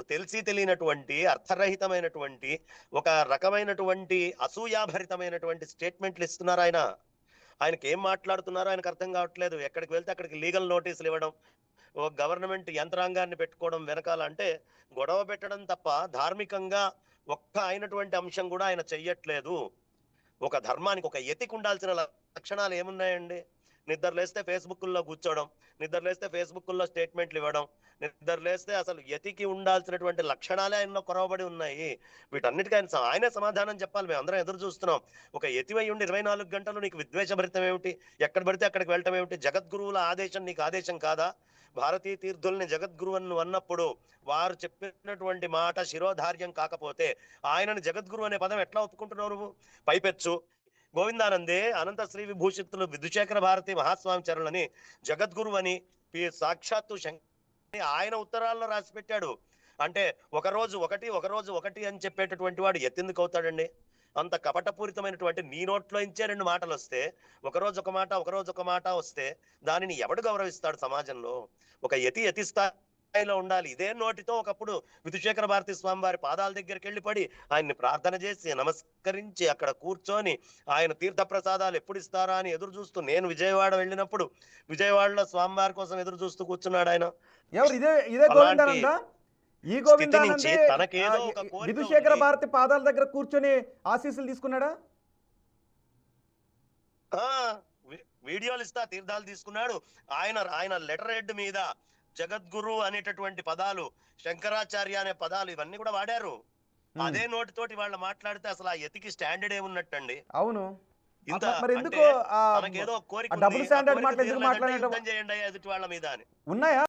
తెలిసి తెలియనటువంటి అర్థరహితమైనటువంటి ఒక రకమైనటువంటి అసూయాభరితమైనటువంటి స్టేట్మెంట్లు ఇస్తున్నారు ఆయన. ఆయనకి ఏం మాట్లాడుతున్నారో ఆయనకు అర్థం కావట్లేదు. ఎక్కడికి వెళ్తే అక్కడికి లీగల్ నోటీసులు ఇవ్వడం, ఓ గవర్నమెంట్ యంత్రాంగాన్ని పెట్టుకోవడం వెనకాల. అంటే గొడవ పెట్టడం తప్ప ధార్మికంగా ఒక్క అయినటువంటి అంశం కూడా ఆయన చెయ్యట్లేదు. ఒక ధర్మానికి ఒక ఎతికి ఉండాల్సిన లక్షణాలు ఏమున్నాయండి? నిద్రలేస్తే ఫేస్‌బుక్కుల్లో కూర్చోవడం, నిద్రలేస్తే ఫేస్‌బుక్కుల్లో స్టేట్మెంట్లు ఇవ్వడం, నిద్రలేస్తే అసలు ఎతికి ఉండాల్సినటువంటి లక్షణాలే ఆయనలో కొరవబడి ఉన్నాయి. వీటన్నిటికి ఆయనే సమాధానం చెప్పాలి. మేమందరం ఎదురు చూస్తున్నాం. ఒక యతివై ఉండి 24 గంటలు నీకు విద్వేషభరితం ఏమిటి? ఎక్కడ పడితే అక్కడికి వెళ్ళటం ఏమిటి? జగద్గురువుల ఆదేశం నీకు ఆదేశం కాదా? భారతీయ తీర్థుల్ని జగద్గురు అని నువ్వు అన్నప్పుడు వారు చెప్పినటువంటి మాట శిరోధార్యం కాకపోతే ఆయనను జగద్గురు అనే పదం ఎట్లా ఒప్పుకుంటున్నావు నువ్వు? పైపెచ్చు గోవిందానందే అనంత శ్రీ విభూషిత్తులు విధుశేఖర భారతి మహాస్వామి చరులని జగద్గురు అని సాక్షాత్తు ఆయన ఉత్తరాల్లో రాసి పెట్టాడు. అంటే ఒకరోజు ఒకటి అని చెప్పేటటువంటి వాడు ఎత్తెందుకు అవుతాడండి? అంత కపటపూరితమైనటువంటి నీ నోట్లో ఇంచే 2 మాటలు వస్తే, ఒకరోజు ఒక మాట వస్తే దానిని ఎవడు గౌరవిస్తాడు సమాజంలో? ఒక యతి స్థాయిలో ఉండాలి. ఇదే నోటితో ఒకప్పుడు విధుశేఖర భారతి స్వామి వారి పాదాల దగ్గరికి వెళ్ళి పడి ఆయన్ని ప్రార్థన చేసి నమస్కరించి అక్కడ కూర్చొని ఆయన తీర్థ ప్రసాదాలు ఎప్పుడు ఇస్తారా అని ఎదురు చూస్తూ, నేను విజయవాడ వెళ్ళినప్పుడు విజయవాడలో స్వామివారి కోసం ఎదురు చూస్తూ కూర్చున్నాడు ఆయన. ఎవరు? ఇదే అలాంటి గోవిందానంద? ఈ స్థితి నుంచి గోవిందానందే తనకేదో ఒక కోరిక విధుశేఖర ఉంది. భారతి పాదాల దగ్గర కూర్చొని ఆశీస్సులు తీసుకున్నాడా? ఆ వీడియోలు ఇస్తా తీర్థాలు తీసుకున్నాడు. ఆయన లెటర్ హెడ్ మీద జగద్గురు అనేటటువంటి పదాలు, శంకరాచార్య అనే పదాలు ఇవన్నీ కూడా వాడారు. అదే నోటితోటి వాళ్ళు మాట్లాడితే అసలు ఆ యతికి స్టాండర్డ్ ఏమున్నట్టండి? అవును. ఇంత మరి అంటే ఎందుకు తనకేదో కోరిక ఉంది. డబుల్ ఆ స్టాండర్డ్ కోరిక మాటలు ఎందుకు తీరలేదంటే మాట్లాడటం యుద్ధం చేయండి ఎదుటి వాళ్ళ మీద అని. ఉన్నాయా?